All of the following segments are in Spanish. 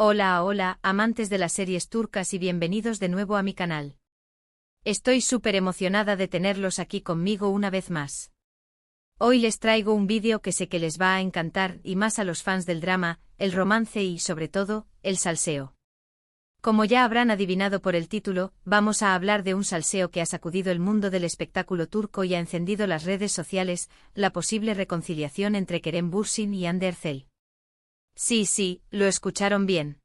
Hola, hola, amantes de las series turcas y bienvenidos de nuevo a mi canal. Estoy súper emocionada de tenerlos aquí conmigo una vez más. Hoy les traigo un vídeo que sé que les va a encantar y más a los fans del drama, el romance y, sobre todo, el salseo. Como ya habrán adivinado por el título, vamos a hablar de un salseo que ha sacudido el mundo del espectáculo turco y ha encendido las redes sociales, la posible reconciliación entre Kerem Bürsin y Hande Erçel. Sí, lo escucharon bien.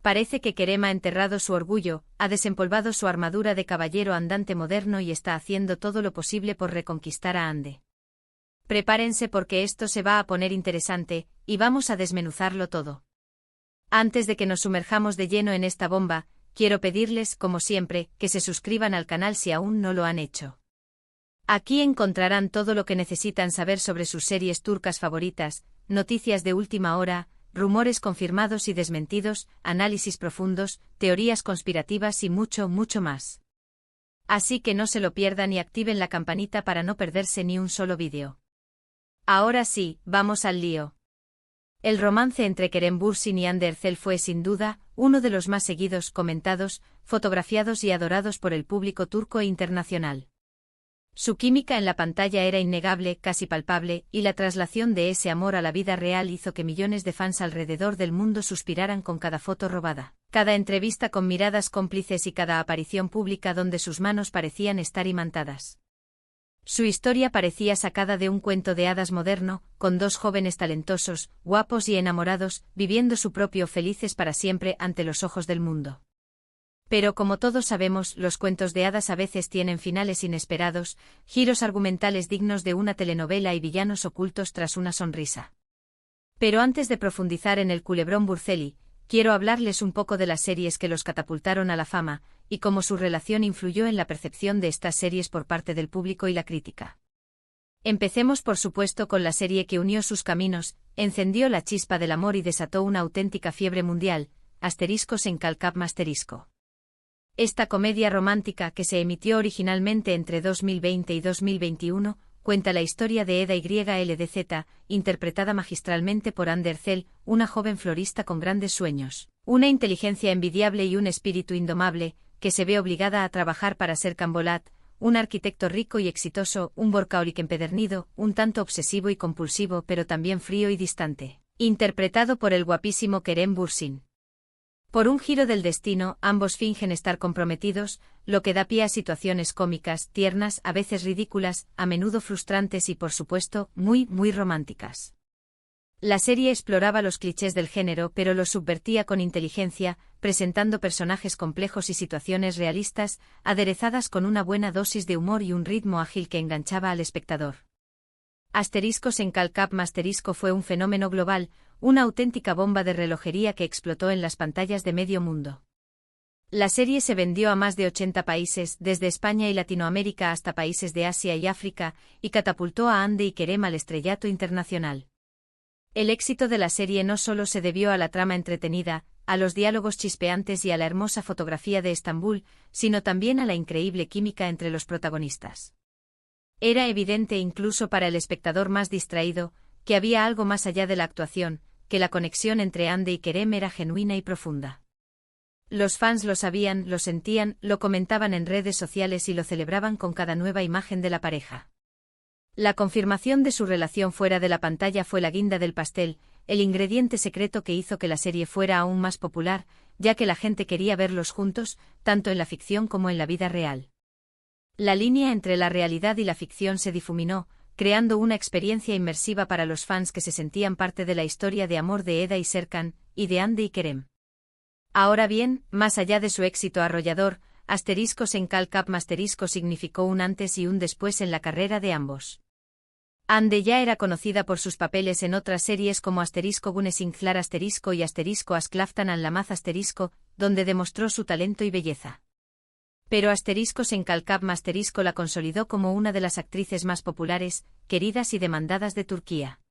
Parece que Kerem ha enterrado su orgullo, ha desempolvado su armadura de caballero andante moderno y está haciendo todo lo posible por reconquistar a Hande. Prepárense porque esto se va a poner interesante, y vamos a desmenuzarlo todo. Antes de que nos sumerjamos de lleno en esta bomba, quiero pedirles, como siempre, que se suscriban al canal si aún no lo han hecho. Aquí encontrarán todo lo que necesitan saber sobre sus series turcas favoritas, noticias de última hora, rumores confirmados y desmentidos, análisis profundos, teorías conspirativas y mucho más. Así que no se lo pierdan y activen la campanita para no perderse ni un solo vídeo. Ahora sí, vamos al lío. El romance entre Kerem Bürsin y Hande Erçel fue sin duda uno de los más seguidos, comentados, fotografiados y adorados por el público turco e internacional. Su química en la pantalla era innegable, casi palpable, y la traslación de ese amor a la vida real hizo que millones de fans alrededor del mundo suspiraran con cada foto robada, cada entrevista con miradas cómplices y cada aparición pública donde sus manos parecían estar imantadas. Su historia parecía sacada de un cuento de hadas moderno, con dos jóvenes talentosos, guapos y enamorados, viviendo su propio felices para siempre ante los ojos del mundo. Pero como todos sabemos, los cuentos de hadas a veces tienen finales inesperados, giros argumentales dignos de una telenovela y villanos ocultos tras una sonrisa. Pero antes de profundizar en el culebrón Bürceli, quiero hablarles un poco de las series que los catapultaron a la fama, y cómo su relación influyó en la percepción de estas series por parte del público y la crítica. Empecemos por supuesto con la serie que unió sus caminos, encendió la chispa del amor y desató una auténtica fiebre mundial, Asterisco en Kalkap Asterisco. Esta comedia romántica que se emitió originalmente entre 2020 y 2021, cuenta la historia de Eda YLDZ, interpretada magistralmente por Hande Erçel, una joven florista con grandes sueños, una inteligencia envidiable y un espíritu indomable, que se ve obligada a trabajar para Serkan Bolat, un arquitecto rico y exitoso, un workaholic empedernido, un tanto obsesivo y compulsivo pero también frío y distante, interpretado por el guapísimo Kerem Bürsin. Por un giro del destino, ambos fingen estar comprometidos, lo que da pie a situaciones cómicas, tiernas, a veces ridículas, a menudo frustrantes y por supuesto, muy románticas. La serie exploraba los clichés del género pero los subvertía con inteligencia, presentando personajes complejos y situaciones realistas, aderezadas con una buena dosis de humor y un ritmo ágil que enganchaba al espectador. Asteriscos en Kalkap Asterisco fue un fenómeno global, una auténtica bomba de relojería que explotó en las pantallas de medio mundo. La serie se vendió a más de 80 países, desde España y Latinoamérica hasta países de Asia y África, y catapultó a Hande y Kerem al estrellato internacional. El éxito de la serie no solo se debió a la trama entretenida, a los diálogos chispeantes y a la hermosa fotografía de Estambul, sino también a la increíble química entre los protagonistas. Era evidente incluso para el espectador más distraído, que había algo más allá de la actuación, que la conexión entre Hande y Kerem era genuina y profunda. Los fans lo sabían, lo sentían, lo comentaban en redes sociales y lo celebraban con cada nueva imagen de la pareja. La confirmación de su relación fuera de la pantalla fue la guinda del pastel, el ingrediente secreto que hizo que la serie fuera aún más popular, ya que la gente quería verlos juntos, tanto en la ficción como en la vida real. La línea entre la realidad y la ficción se difuminó, creando una experiencia inmersiva para los fans que se sentían parte de la historia de amor de Eda y Serkan, y de Hande y Kerem. Ahora bien, más allá de su éxito arrollador, Asteriscos en Kalkap Asterisco significó un antes y un después en la carrera de ambos. Hande ya era conocida por sus papeles en otras series como Asterisco Güneşinkler Asterisco y Asterisco Asklaftan Anlamaz Asterisco, donde demostró su talento y belleza. Pero Asteriscos en Kalkap Asterisco la consolidó como una de las actrices más populares, queridas y demandadas de Turquía.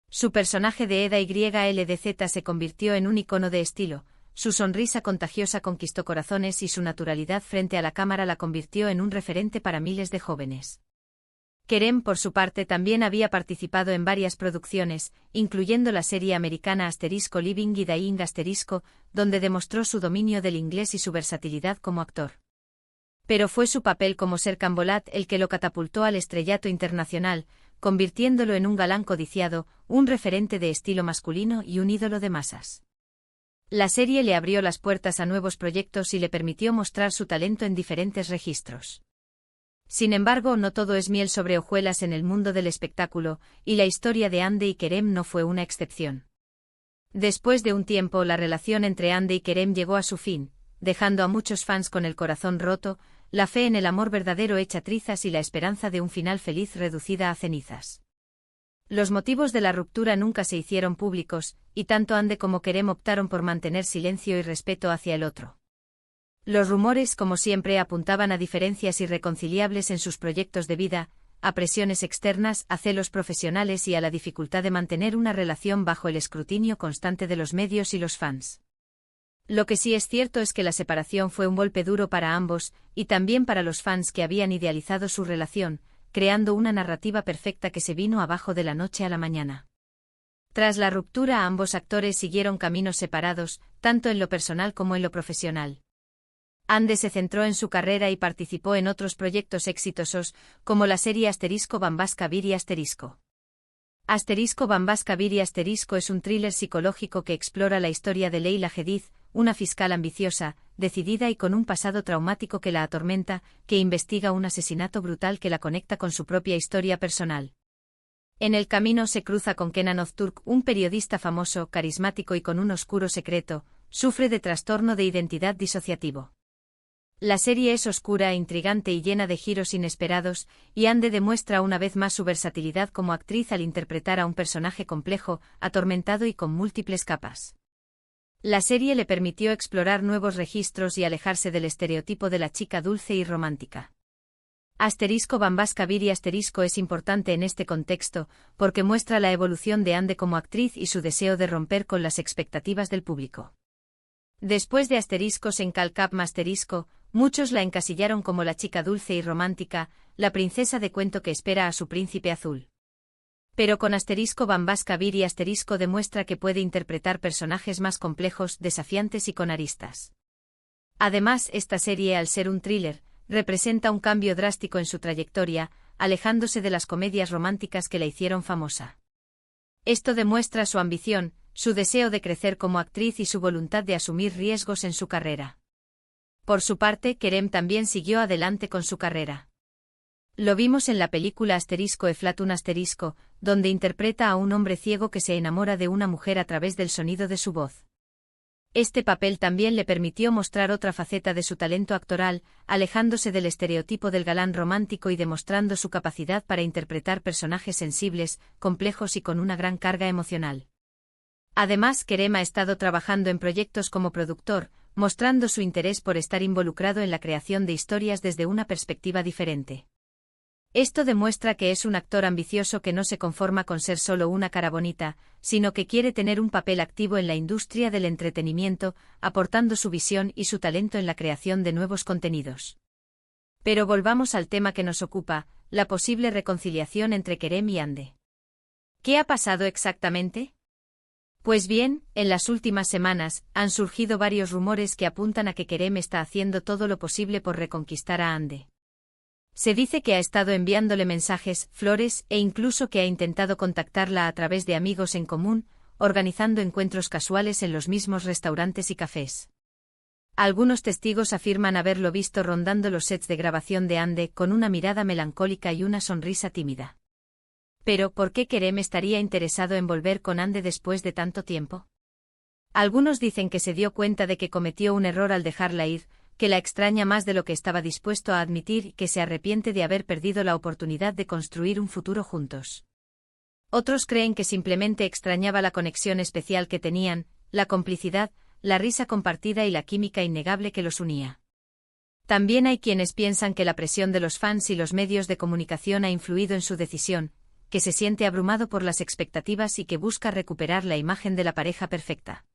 Su personaje de Eda YLDZ se convirtió en un icono de estilo, su sonrisa contagiosa conquistó corazones y su naturalidad frente a la cámara la convirtió en un referente para miles de jóvenes. Kerem, por su parte, también había participado en varias producciones, incluyendo la serie americana *Living y Dying*, donde demostró su dominio del inglés y su versatilidad como actor. Pero fue su papel como Ser Cambolat el que lo catapultó al estrellato internacional, convirtiéndolo en un galán codiciado, un referente de estilo masculino y un ídolo de masas. La serie le abrió las puertas a nuevos proyectos y le permitió mostrar su talento en diferentes registros. Sin embargo, no todo es miel sobre hojuelas en el mundo del espectáculo, y la historia de Hande y Kerem no fue una excepción. Después de un tiempo, la relación entre Hande y Kerem llegó a su fin, dejando a muchos fans con el corazón roto, la fe en el amor verdadero hecha trizas y la esperanza de un final feliz reducida a cenizas. Los motivos de la ruptura nunca se hicieron públicos, y tanto Hande como Kerem optaron por mantener silencio y respeto hacia el otro. Los rumores, como siempre, apuntaban a diferencias irreconciliables en sus proyectos de vida, a presiones externas, a celos profesionales y a la dificultad de mantener una relación bajo el escrutinio constante de los medios y los fans. Lo que sí es cierto es que la separación fue un golpe duro para ambos, y también para los fans que habían idealizado su relación, creando una narrativa perfecta que se vino abajo de la noche a la mañana. Tras la ruptura, ambos actores siguieron caminos separados, tanto en lo personal como en lo profesional. Hande se centró en su carrera y participó en otros proyectos exitosos, como la serie *Bambaska Biri*. Bambaska Biri* es un thriller psicológico que explora la historia de Leila Hadid, una fiscal ambiciosa, decidida y con un pasado traumático que la atormenta, que investiga un asesinato brutal que la conecta con su propia historia personal. En el camino se cruza con Kenan Öztürk, un periodista famoso, carismático y con un oscuro secreto, sufre de trastorno de identidad disociativo. La serie es oscura, intrigante y llena de giros inesperados, y Hande demuestra una vez más su versatilidad como actriz al interpretar a un personaje complejo, atormentado y con múltiples capas. La serie le permitió explorar nuevos registros y alejarse del estereotipo de la chica dulce y romántica. Bambaska Biri* es importante en este contexto, porque muestra la evolución de Hande como actriz y su deseo de romper con las expectativas del público. Después de en Calcap muchos la encasillaron como la chica dulce y romántica, la princesa de cuento que espera a su príncipe azul. Pero con Bambaska Biri* demuestra que puede interpretar personajes más complejos, desafiantes y con aristas. Además, esta serie, al ser un thriller, representa un cambio drástico en su trayectoria, alejándose de las comedias románticas que la hicieron famosa. Esto demuestra su ambición, su deseo de crecer como actriz y su voluntad de asumir riesgos en su carrera. Por su parte, Kerem también siguió adelante con su carrera. Lo vimos en la película *Eflatun*, donde interpreta a un hombre ciego que se enamora de una mujer a través del sonido de su voz. Este papel también le permitió mostrar otra faceta de su talento actoral, alejándose del estereotipo del galán romántico y demostrando su capacidad para interpretar personajes sensibles, complejos y con una gran carga emocional. Además, Kerem ha estado trabajando en proyectos como productor, mostrando su interés por estar involucrado en la creación de historias desde una perspectiva diferente. Esto demuestra que es un actor ambicioso que no se conforma con ser solo una cara bonita, sino que quiere tener un papel activo en la industria del entretenimiento, aportando su visión y su talento en la creación de nuevos contenidos. Pero volvamos al tema que nos ocupa, la posible reconciliación entre Kerem y Hande. ¿Qué ha pasado exactamente? Pues bien, en las últimas semanas, han surgido varios rumores que apuntan a que Kerem está haciendo todo lo posible por reconquistar a Hande. Se dice que ha estado enviándole mensajes, flores, e incluso que ha intentado contactarla a través de amigos en común, organizando encuentros casuales en los mismos restaurantes y cafés. Algunos testigos afirman haberlo visto rondando los sets de grabación de Hande con una mirada melancólica y una sonrisa tímida. Pero, ¿por qué Kerem estaría interesado en volver con Hande después de tanto tiempo? Algunos dicen que se dio cuenta de que cometió un error al dejarla ir, que la extraña más de lo que estaba dispuesto a admitir y que se arrepiente de haber perdido la oportunidad de construir un futuro juntos. Otros creen que simplemente extrañaba la conexión especial que tenían, la complicidad, la risa compartida y la química innegable que los unía. También hay quienes piensan que la presión de los fans y los medios de comunicación ha influido en su decisión, que se siente abrumado por las expectativas y que busca recuperar la imagen de la pareja perfecta.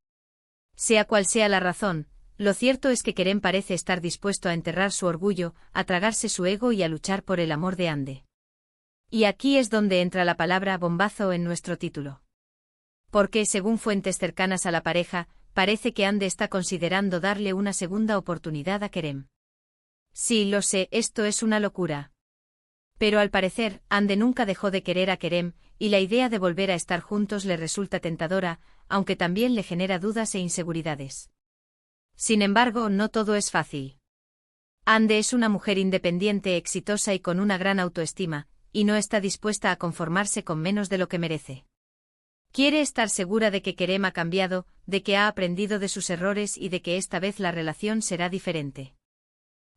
Sea cual sea la razón, lo cierto es que Kerem parece estar dispuesto a enterrar su orgullo, a tragarse su ego y a luchar por el amor de Hande. Y aquí es donde entra la palabra bombazo en nuestro título. Porque, según fuentes cercanas a la pareja, parece que Ande está considerando darle una segunda oportunidad a Kerem. Sí, lo sé, esto es una locura. Pero al parecer, Ande nunca dejó de querer a Kerem, y la idea de volver a estar juntos le resulta tentadora, aunque también le genera dudas e inseguridades. Sin embargo, no todo es fácil. Ande es una mujer independiente, exitosa y con una gran autoestima, y no está dispuesta a conformarse con menos de lo que merece. Quiere estar segura de que Kerem ha cambiado, de que ha aprendido de sus errores y de que esta vez la relación será diferente.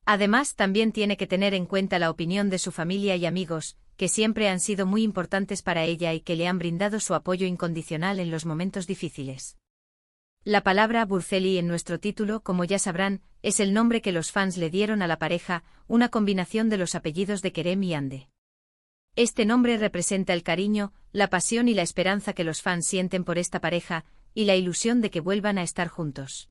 Además, también tiene que tener en cuenta la opinión de su familia y amigos, que siempre han sido muy importantes para ella y que le han brindado su apoyo incondicional en los momentos difíciles. La palabra Burceli en nuestro título, como ya sabrán, es el nombre que los fans le dieron a la pareja, una combinación de los apellidos de Kerem y Ande. Este nombre representa el cariño, la pasión y la esperanza que los fans sienten por esta pareja, y la ilusión de que vuelvan a estar juntos.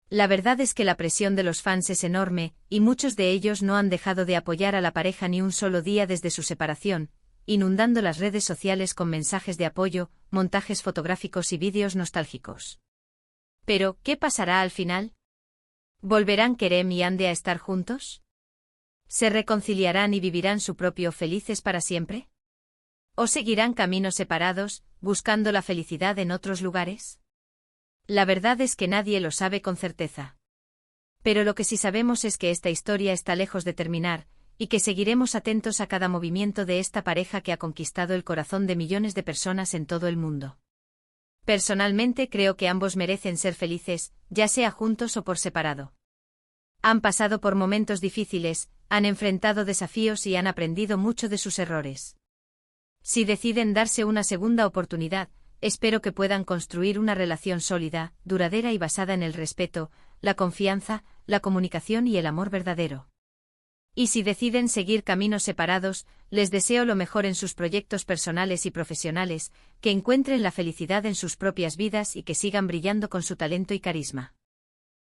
La verdad es que la presión de los fans es enorme, y muchos de ellos no han dejado de apoyar a la pareja ni un solo día desde su separación, inundando las redes sociales con mensajes de apoyo, montajes fotográficos y vídeos nostálgicos. Pero, ¿qué pasará al final? ¿Volverán Kerem y Ande a estar juntos? ¿Se reconciliarán y vivirán su propio felices para siempre? ¿O seguirán caminos separados, buscando la felicidad en otros lugares? La verdad es que nadie lo sabe con certeza. Pero lo que sí sabemos es que esta historia está lejos de terminar, y que seguiremos atentos a cada movimiento de esta pareja que ha conquistado el corazón de millones de personas en todo el mundo. Personalmente creo que ambos merecen ser felices, ya sea juntos o por separado. Han pasado por momentos difíciles, han enfrentado desafíos y han aprendido mucho de sus errores. Si deciden darse una segunda oportunidad, espero que puedan construir una relación sólida, duradera y basada en el respeto, la confianza, la comunicación y el amor verdadero. Y si deciden seguir caminos separados, les deseo lo mejor en sus proyectos personales y profesionales, que encuentren la felicidad en sus propias vidas y que sigan brillando con su talento y carisma.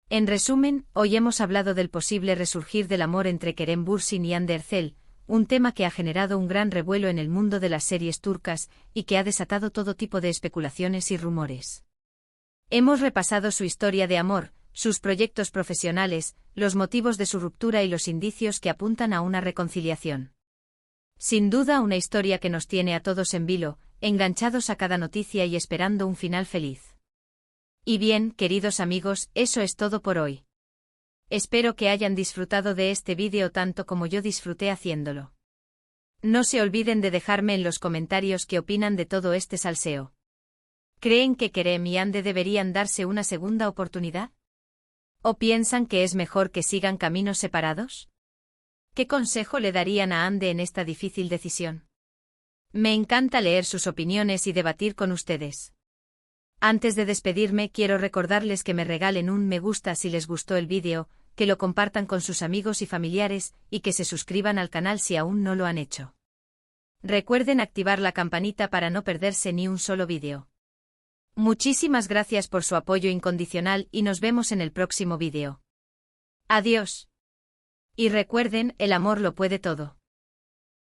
En resumen, hoy hemos hablado del posible resurgir del amor entre Kerem Bürsin y Hande Erçel, un tema que ha generado un gran revuelo en el mundo de las series turcas y que ha desatado todo tipo de especulaciones y rumores. Hemos repasado su historia de amor, sus proyectos profesionales, los motivos de su ruptura y los indicios que apuntan a una reconciliación. Sin duda una historia que nos tiene a todos en vilo, enganchados a cada noticia y esperando un final feliz. Y bien, queridos amigos, eso es todo por hoy. Espero que hayan disfrutado de este vídeo tanto como yo disfruté haciéndolo. No se olviden de dejarme en los comentarios qué opinan de todo este salseo. ¿Creen que Kerem y Hande deberían darse una segunda oportunidad? ¿O piensan que es mejor que sigan caminos separados? ¿Qué consejo le darían a Hande en esta difícil decisión? Me encanta leer sus opiniones y debatir con ustedes. Antes de despedirme, quiero recordarles que me regalen un me gusta si les gustó el vídeo, que lo compartan con sus amigos y familiares, y que se suscriban al canal si aún no lo han hecho. Recuerden activar la campanita para no perderse ni un solo vídeo. Muchísimas gracias por su apoyo incondicional y nos vemos en el próximo vídeo. Adiós. Y recuerden, el amor lo puede todo.